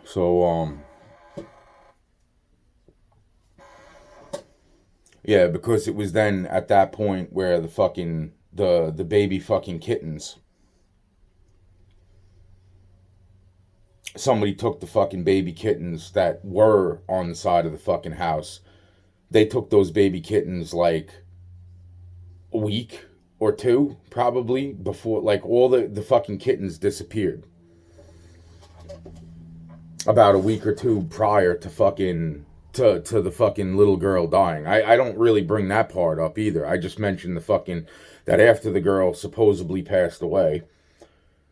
So, yeah, because it was then at that point where the baby fucking kittens, somebody took the fucking baby kittens that were on the side of the fucking house. They took those baby kittens like a week or two, probably, before, like, all the fucking kittens disappeared. About a week or two prior to fucking to the fucking little girl dying. I don't really bring that part up either. I just mentioned the fucking that after the girl supposedly passed away,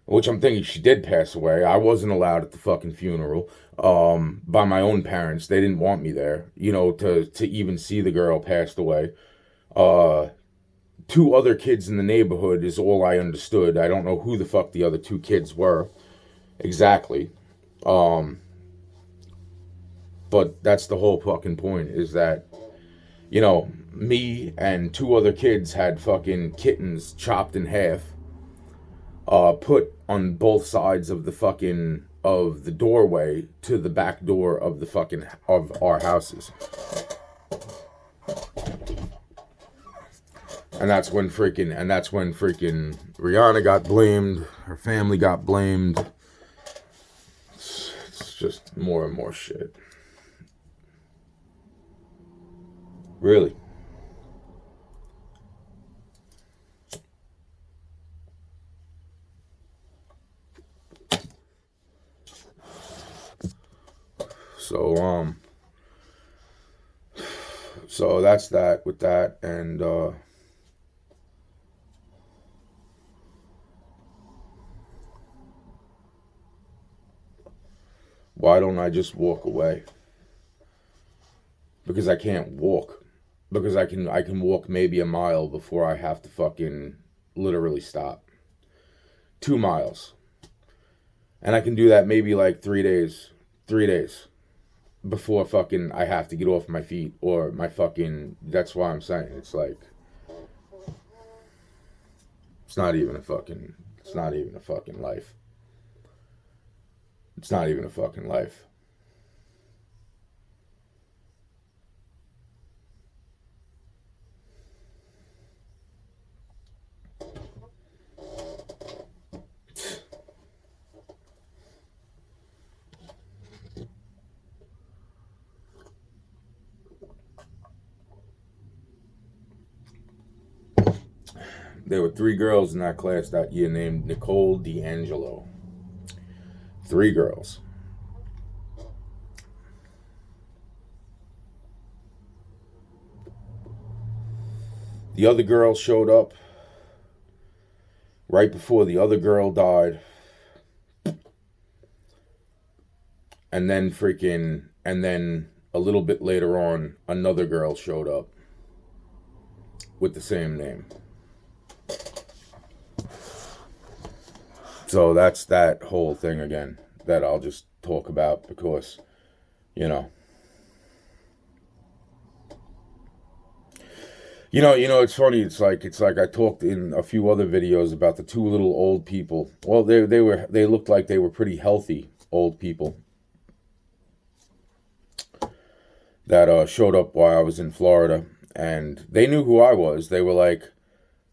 which I'm thinking she did pass away. I wasn't allowed at the fucking funeral by my own parents. They didn't want me there, to even see the girl passed away. Uh Two other kids in the neighborhood is all I understood. I don't know who the fuck the other two kids were exactly. Um but that's the whole fucking point, is that me and two other kids had fucking kittens chopped in half, put on both sides of the doorway to the back door of the fucking of our houses. And that's when freaking Rihanna got blamed, her family got blamed. It's just more and more shit. Really. So so that's that with that. And why don't I just walk away? Because I can't walk. Because I can walk maybe a mile before I have to fucking literally stop. 2 miles. And I can do that maybe like 3 days. 3 days before fucking I have to get off my feet or my fucking. That's why I'm saying it's like it's not even a fucking. It's not even a fucking life. It's not even a fucking life. There were 3 girls in that class that year named Nicole D'Angelo. 3 girls. The other girl showed up right before the other girl died. And then a little bit later on, another girl showed up with the same name. So that's that whole thing again that I'll just talk about because, you know, it's funny. It's like I talked in a few other videos about the two little old people. Well, they looked like they were pretty healthy old people that showed up while I was in Florida, and they knew who I was. They were like,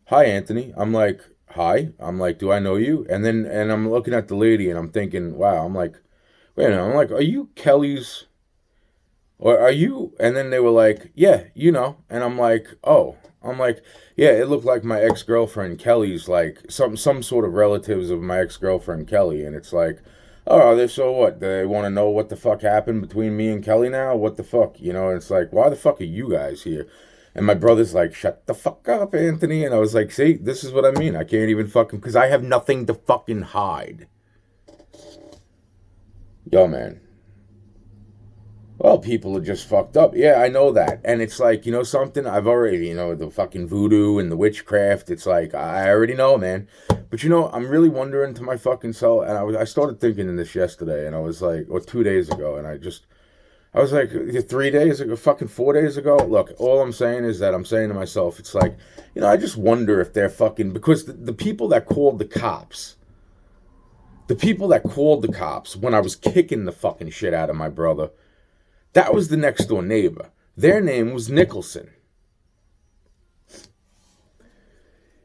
"Hi, Anthony." I'm like, "Hi." I'm like, "Do I know you?" And I'm looking at the lady, and I'm thinking, "Wow." I'm like, "Wait a minute." I'm like, "Are you Kelly's? Or are you?" And then they were like, "Yeah, you know." And I'm like, "Oh." I'm like, "Yeah, it looked like my ex girlfriend Kelly's, like some sort of relatives of my ex girlfriend Kelly." And it's like, "Oh, are they, so what? They want to know what the fuck happened between me and Kelly now? What the fuck?" And it's like, "Why the fuck are you guys here?" And my brother's like, "Shut the fuck up, Anthony." And I was like, "See, this is what I mean. I can't even fucking, because I have nothing to fucking hide." Yo, man. Well, people are just fucked up. Yeah, I know that. And it's like, something? I've already, the fucking voodoo and the witchcraft. It's like, I already know, man. But, I'm really wondering to my fucking self. And I started thinking in this yesterday. And I was like, or 2 days ago. And I was like, 3 days ago, fucking 4 days ago. Look, all I'm saying is that I'm saying to myself, it's like, I just wonder if they're fucking, because the people that called the cops, The people that called the cops when I was kicking the fucking shit out of my brother, that was the next door neighbor. Their name was Nicholson.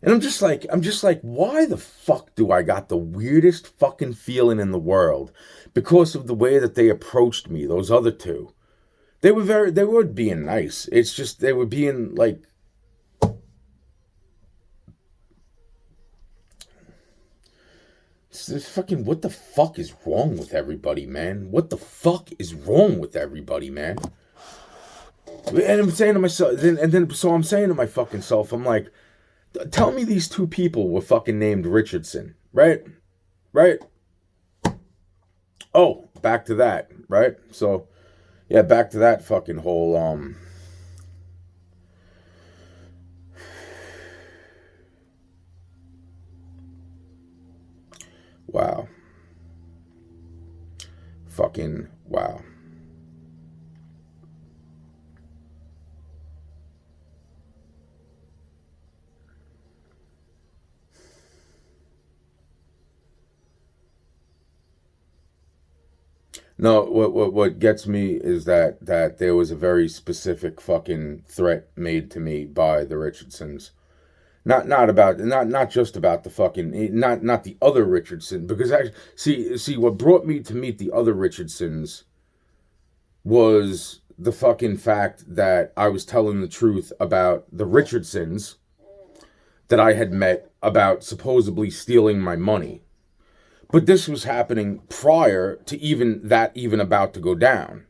And I'm just like, why the fuck do I got the weirdest fucking feeling in the world? Because of the way that they approached me, those other two. They were being nice. It's just, they were being like, fucking, what the fuck is wrong with everybody, man? What the fuck is wrong with everybody, man? And I'm saying to myself, so I'm saying to my fucking self, I'm like, tell me these two people were fucking named Richardson, right? Right? Oh, back to that, right? So, yeah, back to that fucking whole, wow. Fucking wow. No, what gets me is that there was a very specific fucking threat made to me by the Richardsons. Not just about the fucking not the other Richardson, because I see what brought me to meet the other Richardsons was the fucking fact that I was telling the truth about the Richardsons that I had met about supposedly stealing my money. But this was happening prior to even about to go down.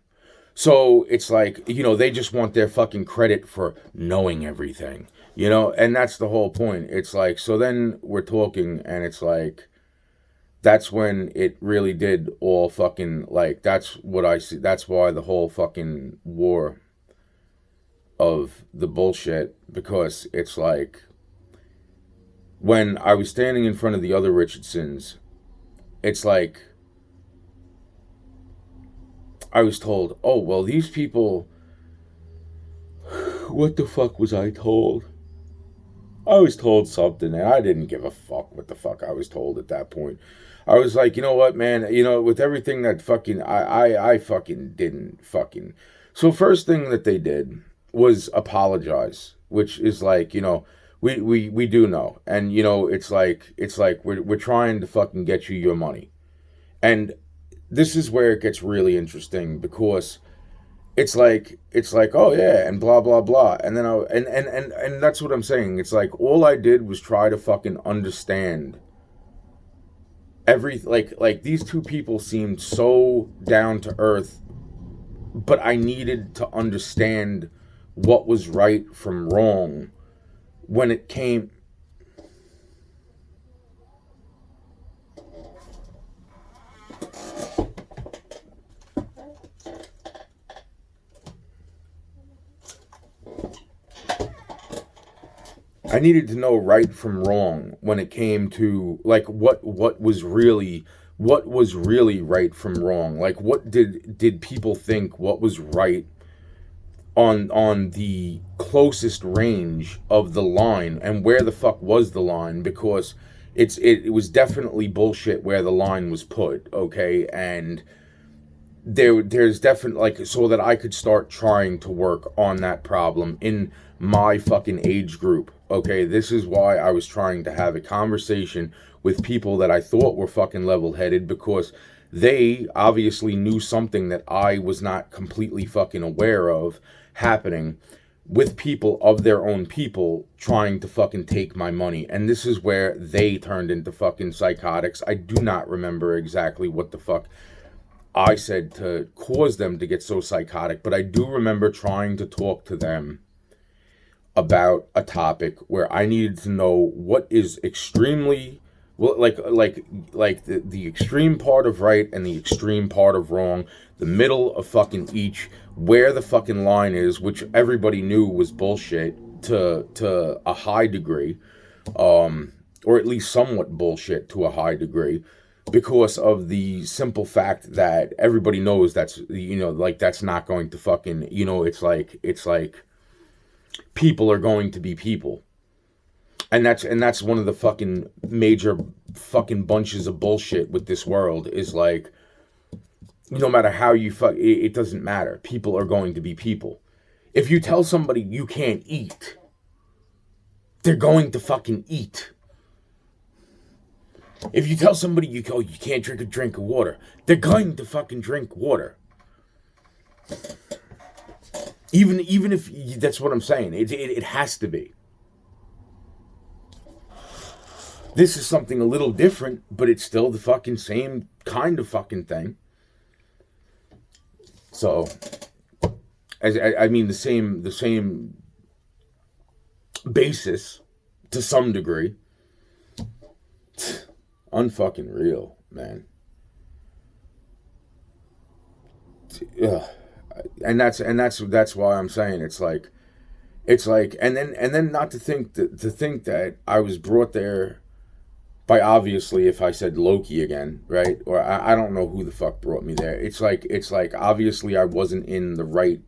So it's like, they just want their fucking credit for knowing everything, and that's the whole point. It's like, so then we're talking and it's like, that's when it really did all fucking, like, that's what I see. That's why the whole fucking war of the bullshit, because it's like, when I was standing in front of the other Richardsons, it's like, I was told, oh, well, these people, what the fuck was I told? I was told something, and I didn't give a fuck what the fuck I was told at that point. I was like, you know what, man, with everything that fucking, I fucking didn't fucking. So first thing that they did was apologize, which is like, we do know. And, it's like we're trying to fucking get you your money. And this is where it gets really interesting, because it's like, oh yeah, and blah blah blah, and then and that's what I'm saying. It's like, all I did was try to fucking understand like these two people seemed so down to earth, but I needed to understand what was right from wrong when it came. I needed to know right from wrong when it came to, like, what was really right from wrong. Like, what did people think what was right on the closest range of the line, and where the fuck was the line, because it was definitely bullshit where the line was put, okay? And there's definitely, like, so that I could start trying to work on that problem in my fucking age group. Okay, this is why I was trying to have a conversation with people that I thought were fucking level-headed, because they obviously knew something that I was not completely fucking aware of happening, with people of their own people trying to fucking take my money. And this is where they turned into fucking psychotics. I do not remember exactly what the fuck I said to cause them to get so psychotic, but I do remember trying to talk to them about a topic where I needed to know what is extremely, well, like the extreme part of right and the extreme part of wrong, the middle of fucking each, where the fucking line is, which everybody knew was bullshit to a high degree, or at least somewhat bullshit to a high degree, because of the simple fact that everybody knows that's, like, that's not going to fucking, it's like people are going to be people. And that's one of the fucking major fucking bunches of bullshit with this world is like, no matter how you fuck, it doesn't matter. People are going to be people. If you tell somebody you can't eat, they're going to fucking eat. If you tell somebody you can't drink a drink of water, they're going to fucking drink water. Even if that's what I'm saying, it has to be. This is something a little different, but it's still the fucking same kind of fucking thing. So, I mean the same basis to some degree. Unfucking real, man. Ugh. And that's why I'm saying it's like, and then not to think that I was brought there by, obviously, if I said Loki again, right? Or I don't know who the fuck brought me there. It's like obviously I wasn't in the right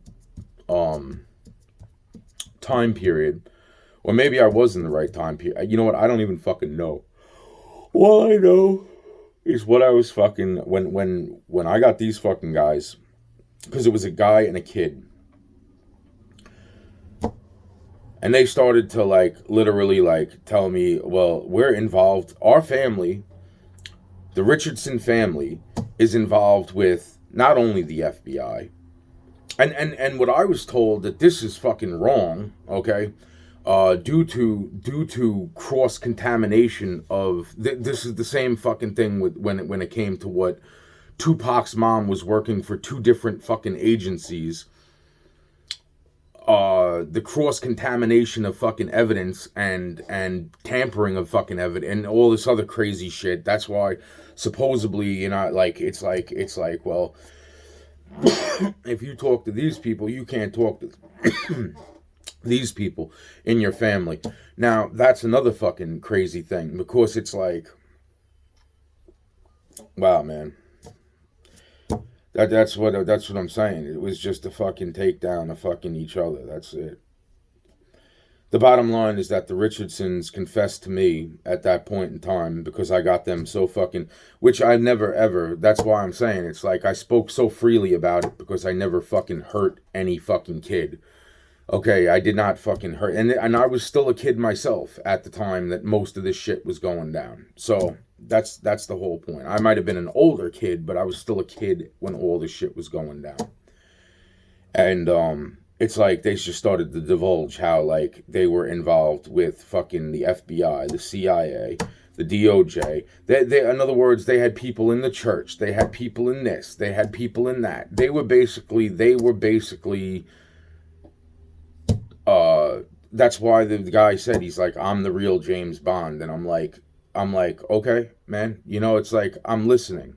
time period, or maybe I was in the right time period. You know what? I don't even fucking know. All I know is what I was fucking when I got these fucking guys, because it was a guy and a kid. And they started to like literally like tell me, well, we're involved. Our family, the Richardson family, is involved with not only the FBI. And what I was told that this is fucking wrong, okay? Due to cross contamination of this is the same fucking thing with when it came to what Tupac's mom was working for two different fucking agencies. The cross contamination of fucking evidence and tampering of fucking evidence and all this other crazy shit. That's why supposedly, you know, like it's like well, if you talk to these people, you can't talk to these people in your family. Now, that's another fucking crazy thing, because it's like, wow, man. That's what I'm saying. It was just a fucking takedown of fucking each other. That's it. The bottom line is that the Richardsons confessed to me at that point in time, because I got them so fucking, which I never ever, that's why I'm saying, it's like I spoke so freely about it because I never fucking hurt any fucking kid. Okay, I did not fucking hurt, and I was still a kid myself at the time that most of this shit was going down. So that's the whole point. I might have been an older kid, but I was still a kid when all this shit was going down. And it's like they just started to divulge how like they were involved with fucking the FBI, the CIA, the DOJ. They in other words, they had people in the church, they had people in this, they had people in that. They were basically that's why the guy said, he's like, I'm the real James Bond. And I'm like, okay, man, you know, it's like, I'm listening.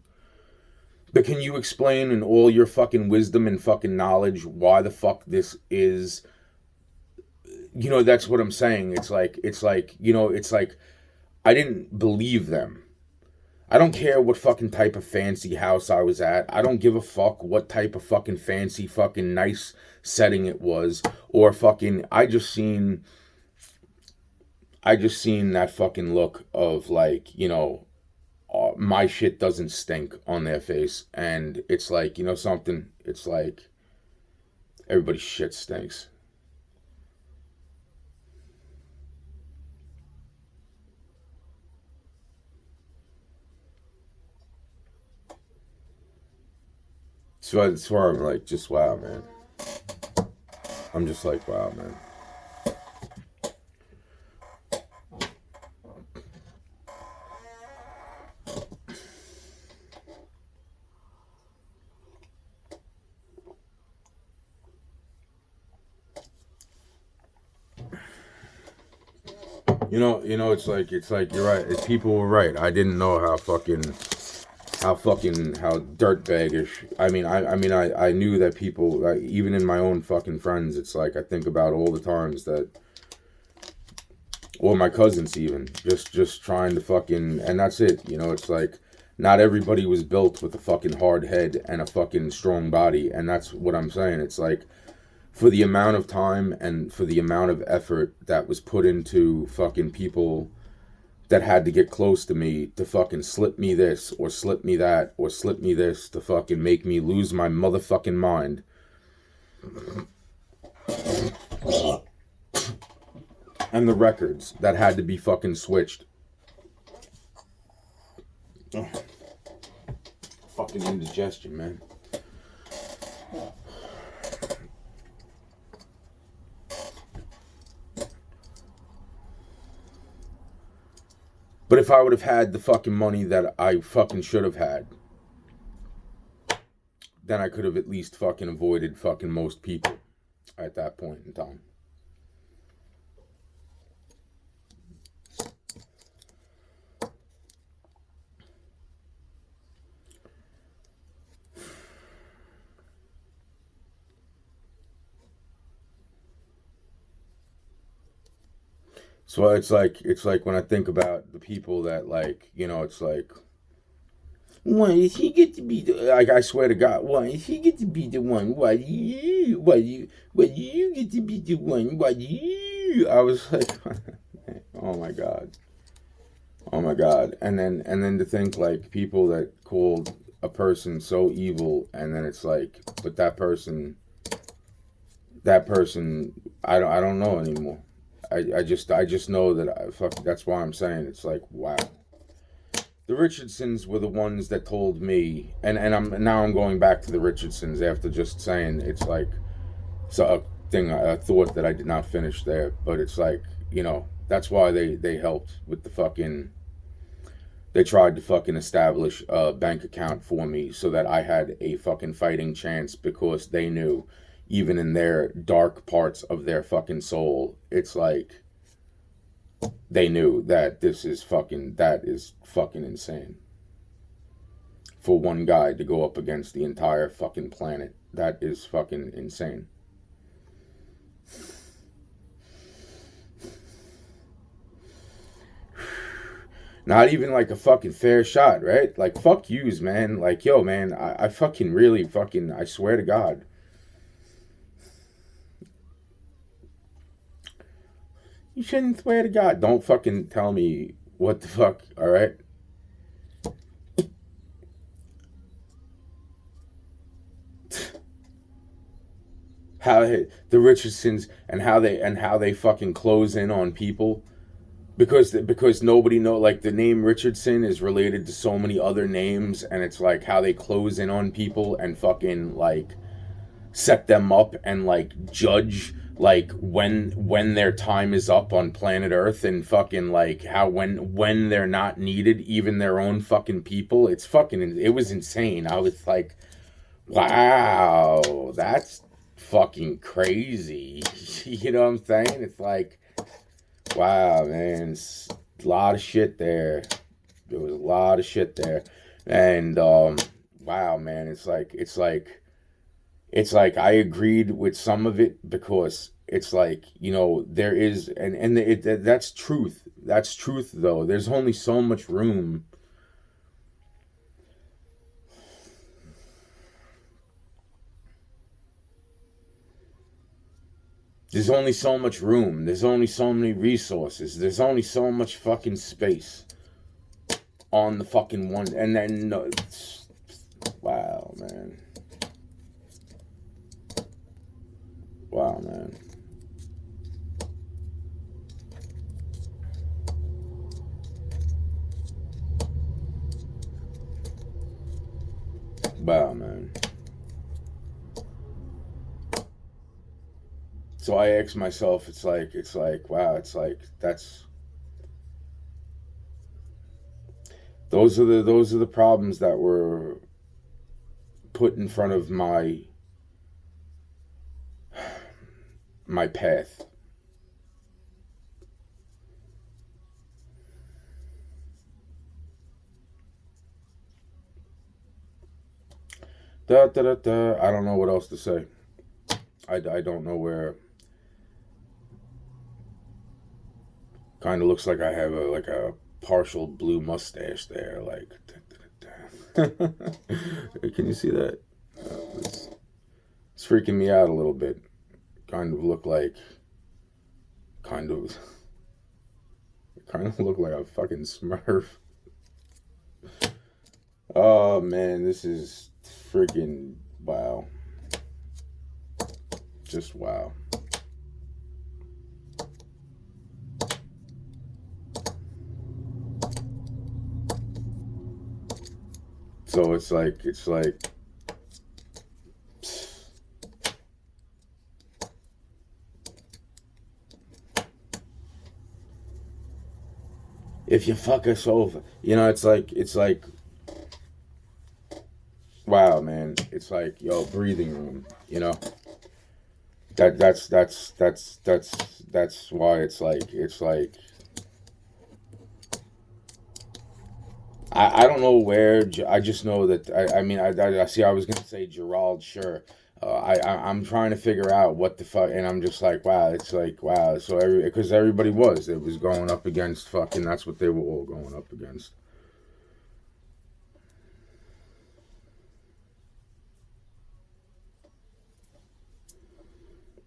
But can you explain in all your fucking wisdom and fucking knowledge why the fuck this is, you know, that's what I'm saying. It's like, you know, it's like, I didn't believe them. I don't care what fucking type of fancy house I was at. I don't give a fuck what type of fucking fancy fucking nice setting it was, or fucking I just seen that fucking look of like, you know, my shit doesn't stink on their face. And it's like, you know something, it's like everybody's shit stinks. So that's why I'm like, just wow, man. I'm just like, wow, man. You know, it's like you're right. People were right. I didn't know how dirtbaggish. I knew that people, like, even in my own fucking friends, it's like I think about all the times that, or my cousins even, just trying to fucking, and that's it. You know, it's like not everybody was built with a fucking hard head and a fucking strong body, and that's what I'm saying. It's like for the amount of time and for the amount of effort that was put into fucking people that had to get close to me to fucking slip me this or slip me that or slip me this to fucking make me lose my motherfucking mind. And the records that had to be fucking switched. Oh. Fucking indigestion, man. But if I would have had the fucking money that I fucking should have had, then I could have at least fucking avoided fucking most people at that point in time. So it's like when I think about the people that, like, you know, it's like, why does he get to be the, like, I swear to God, why does he get to be the one? Why do you get to be the one? Why do you? I was like, oh my God. Oh my God. And then to think, like, people that called a person so evil, and then it's like, but that person, I don't know anymore. I just know that that's why I'm saying it's like, wow. The Richardsons were the ones that told me, and I'm going back to the Richardsons after just saying it's like, it's a thing, a thought that I did not finish there, but it's like, you know, that's why they helped with the fucking, they tried to fucking establish a bank account for me so that I had a fucking fighting chance, because they knew, even in their dark parts of their fucking soul, it's like, they knew that that is fucking insane. For one guy to go up against the entire fucking planet, that is fucking insane. Not even like a fucking fair shot, right? Like, fuck yous, man. Like, yo, man, I fucking really fucking, I swear to God. You shouldn't swear to God. Don't fucking tell me what the fuck, alright? How the Richardsons and how they fucking close in on people, because nobody know, like, the name Richardson is related to so many other names, and it's like how they close in on people and fucking, like, set them up and, like, judge, like, when their time is up on planet Earth, and fucking, like, how when they're not needed, even their own fucking people. It's fucking, it was insane. I was like, wow, that's fucking crazy. You know what I'm saying? It's like, wow, man, it's a lot of shit there. There was a lot of shit there. And wow, man, it's like I agreed with some of it, because it's like, you know, there is, that's truth. That's truth, though. There's only so much room. There's only so much room. There's only so many resources. There's only so much fucking space on the fucking one. And then, no, wow, man. Wow, man. Wow, man. So I ask myself, it's like, wow, it's like, those are the problems that were put in front of my path. Da, da, da, da. I don't know what else to say. I don't know where. Kind of looks like I have a partial blue mustache there. Like, da, da, da. Can you see that? It's freaking me out a little bit. kind of look like, kind of, kind of look like a fucking Smurf. Oh man, this is freaking wow. Just wow. So it's like if you fuck us over, it's like wow, man. It's like, yo, breathing room, that's why it's like I don't know where. I just know that I mean I see. I was gonna say Gerald, sure. I'm trying to figure out what the fuck, and I'm just like, wow. It's like, wow. So because everybody it was going up against fucking. That's what they were all going up against.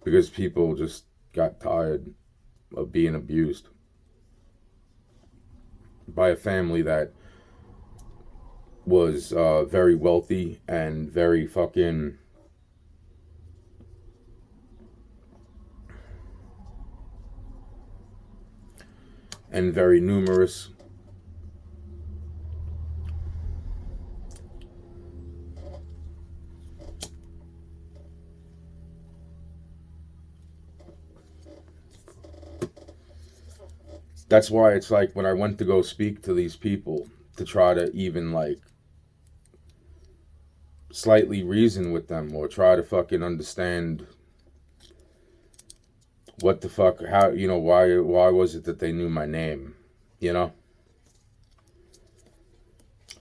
Because people just got tired of being abused by a family that was very wealthy and very fucking and very numerous. That's why it's like when I went to go speak to these people to try to even like slightly reason with them or try to fucking understand what the fuck, how, why was it that they knew my name,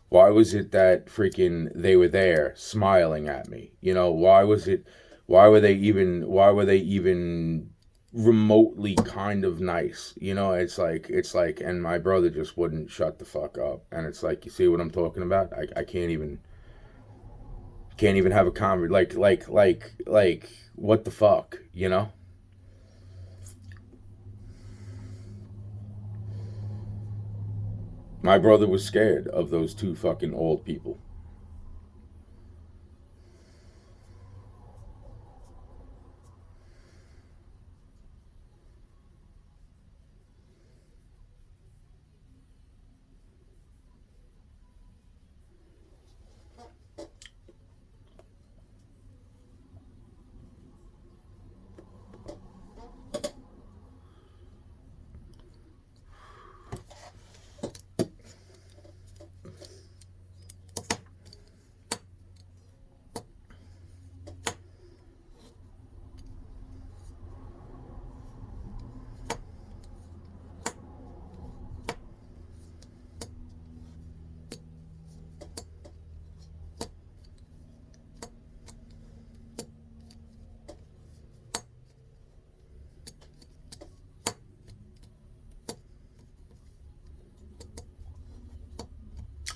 Why was it that freaking they were there smiling at me? Why were they even remotely kind of nice? It's like, and my brother just wouldn't shut the fuck up. And it's like, you see what I'm talking about? I can't even have a conversation. Like, what the fuck, My brother was scared of those two fucking old people.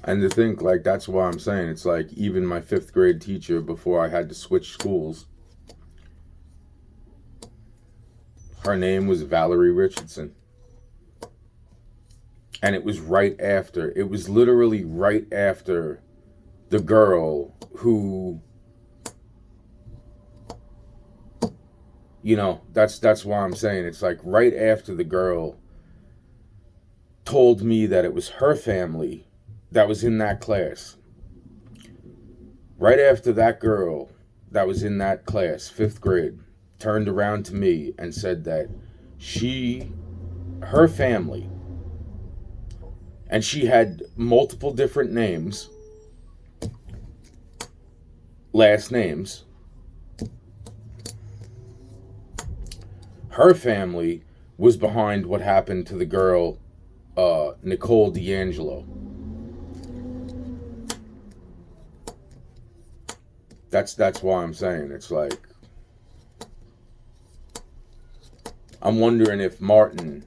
And to think, like, that's why I'm saying, it's like, even my 5th grade teacher, before I had to switch schools, her name was Valerie Richardson. And it was literally right after the girl who, that's why I'm saying, it's like right after the girl told me that it was her family that was in that class. Right after that girl that was in that class, 5th grade, turned around to me and said that her family, and she had multiple different names, last names, her family was behind what happened to the girl, Nicole D'Angelo. That's why I'm saying, it's like, I'm wondering if Martin,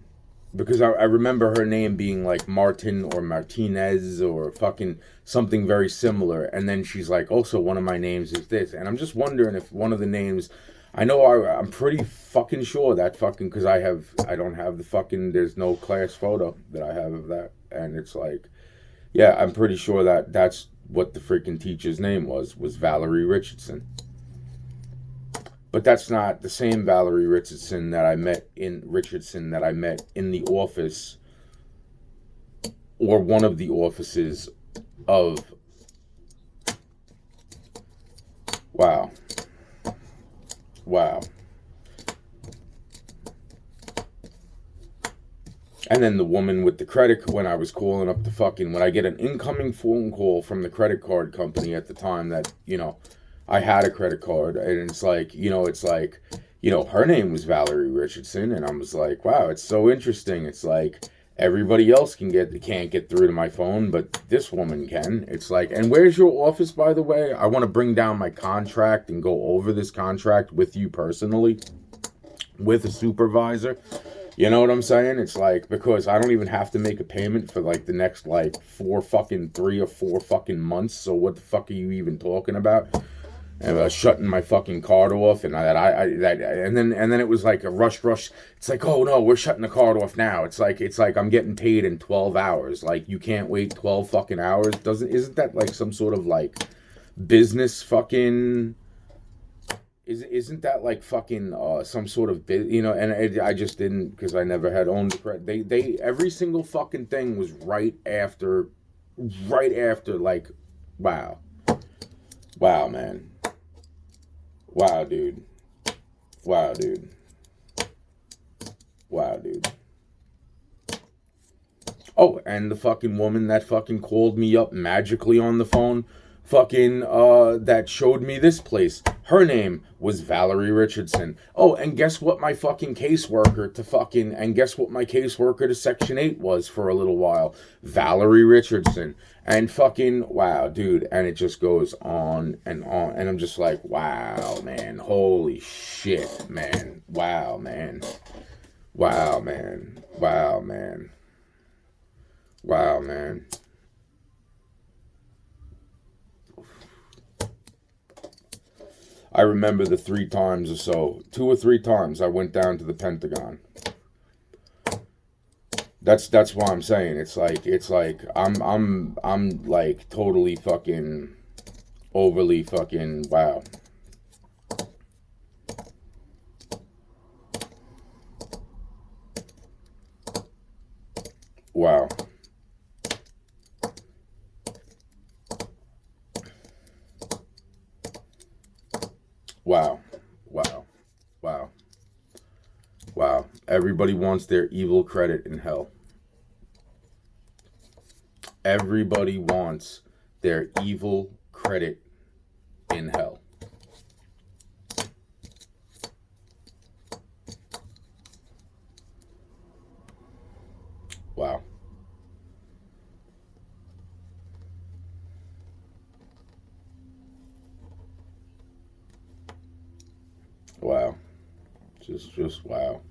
because I remember her name being like Martin or Martinez or fucking something very similar, and then she's like, also one of my names is this, and I'm just wondering if one of the names I know I'm pretty fucking sure that fucking, because I don't have the fucking, there's no class photo that I have of that. And it's like, yeah, I'm pretty sure that that's what the freaking teacher's name was Valerie Richardson. But that's not the same Valerie Richardson that I met in the office or one of the offices of, wow, wow. And then the woman with the credit, when I was calling up the fucking, when I get an incoming phone call from the credit card company at the time that, I had a credit card, and it's like, her name was Valerie Richardson, and I was like, wow, it's so interesting. It's like everybody else can't get through to my phone, but this woman can. It's like, and where's your office, by the way? I want to bring down my contract and go over this contract with you personally, with a supervisor. You know what I'm saying? It's like, because I don't even have to make a payment for like the next like 3 or 4 fucking months. So what the fuck are you even talking about? And shutting my fucking card off, and and then it was like a rush. It's like, oh no, we're shutting the card off now. It's like I'm getting paid in 12 hours. Like, you can't wait 12 fucking hours. Isn't that like some sort of like business fucking? Isn't that like fucking some sort of And I just didn't, because I never had owned the credit. They every single fucking thing was right after, like, wow, man, wow, dude, wow, dude, wow, dude. Oh, and the fucking woman that fucking called me up magically on the phone, fucking, that showed me this place. Her name was Valerie Richardson. Oh, and guess what my fucking caseworker to Section 8 was for a little while? Valerie Richardson. And fucking, wow, dude. And it just goes on and on. And I'm just like, wow, man. Holy shit, man. Wow, man. Wow, man. Wow, man. Wow, man. I remember the 3 times or so, 2 or 3 times I went down to the Pentagon. That's why I'm saying it's like I'm like totally fucking overly fucking wow. Wow. Wow. Wow. Wow. Wow. Everybody wants their evil credit in hell. Everybody wants their evil credit in hell. Wow. Wow. Just wow.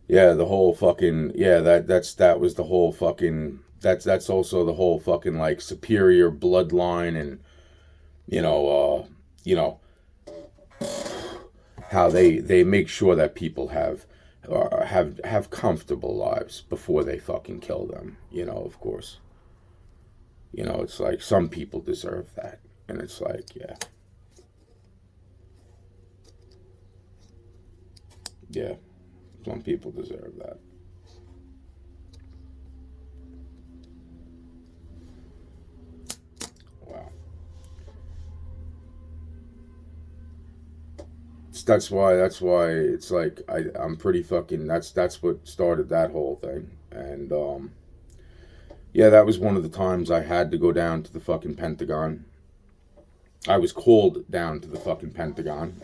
Yeah, the whole fucking, yeah, that was the whole fucking, that's also the whole fucking like superior bloodline, and you know you know how they make sure that people have comfortable lives before they fucking kill them. Of course. It's like some people deserve that, and it's like, yeah, yeah, some people deserve that. Wow. That's why it's like I'm pretty fucking, that's what started that whole thing. And yeah, that was one of the times I had to go down to the fucking Pentagon. I was called down to the fucking Pentagon.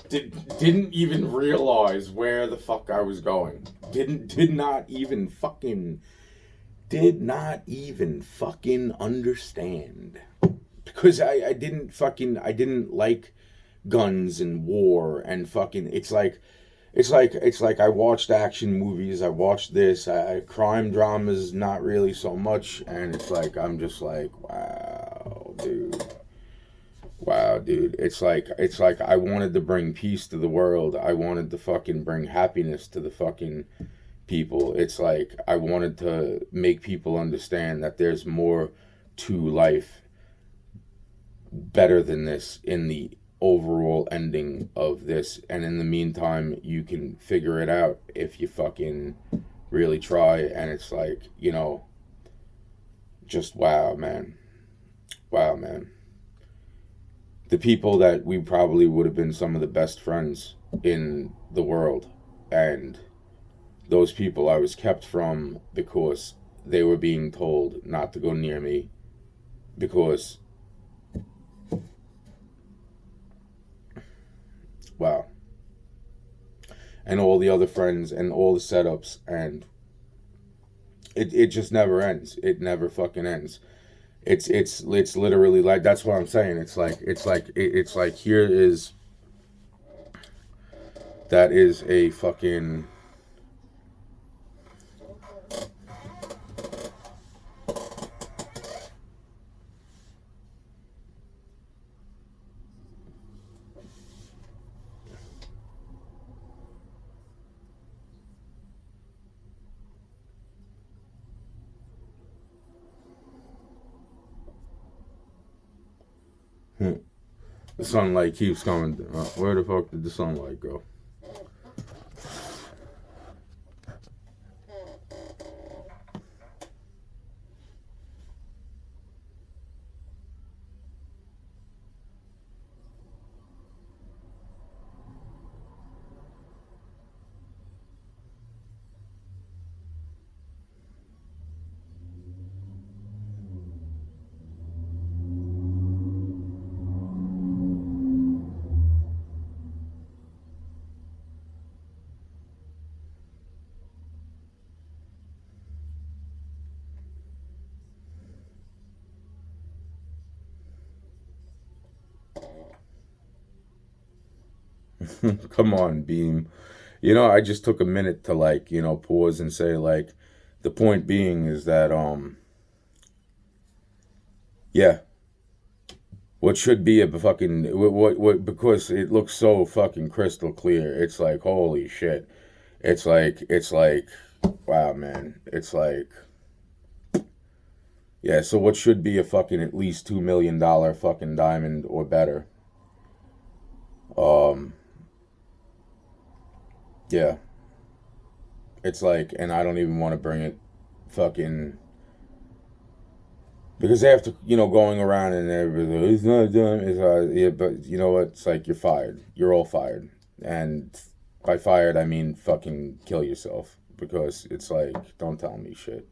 Didn't even realize where the fuck I was going. Did not even fucking understand. Because I didn't like guns and war and fucking. It's like I watched action movies. I watched this. Crime dramas, not really so much. And it's like I'm just like, wow, dude. Wow, dude. It's like I wanted to bring peace to the world. I wanted to fucking bring happiness to the fucking people. It's like I wanted to make people understand that there's more to life better than this in the overall ending of this. And in the meantime, you can figure it out if you fucking really try. And it's like, just wow, man. Wow, man. The people that we probably would have been some of the best friends in the world. And those people I was kept from because they were being told not to go near me because, wow. And all the other friends and all the setups, and it just never ends. It never fucking ends. It's literally like, that's what I'm saying. It's like here is, that is a fucking, the sunlight keeps coming. Where the fuck did the sunlight go? Come on, Beam. I just took a minute to, like, pause and say, like, the point being is that, yeah, what should be a fucking, because it looks so fucking crystal clear. It's like, holy shit. It's like, wow, man. It's like, yeah, so what should be a fucking at least $2 million fucking diamond or better? Um, yeah, it's like, and I don't even want to bring it fucking, because after, going around and everything, it's not done. It's yeah, but you know what? It's like, you're fired. You're all fired. And by fired, I mean fucking kill yourself, because it's like, don't tell me shit.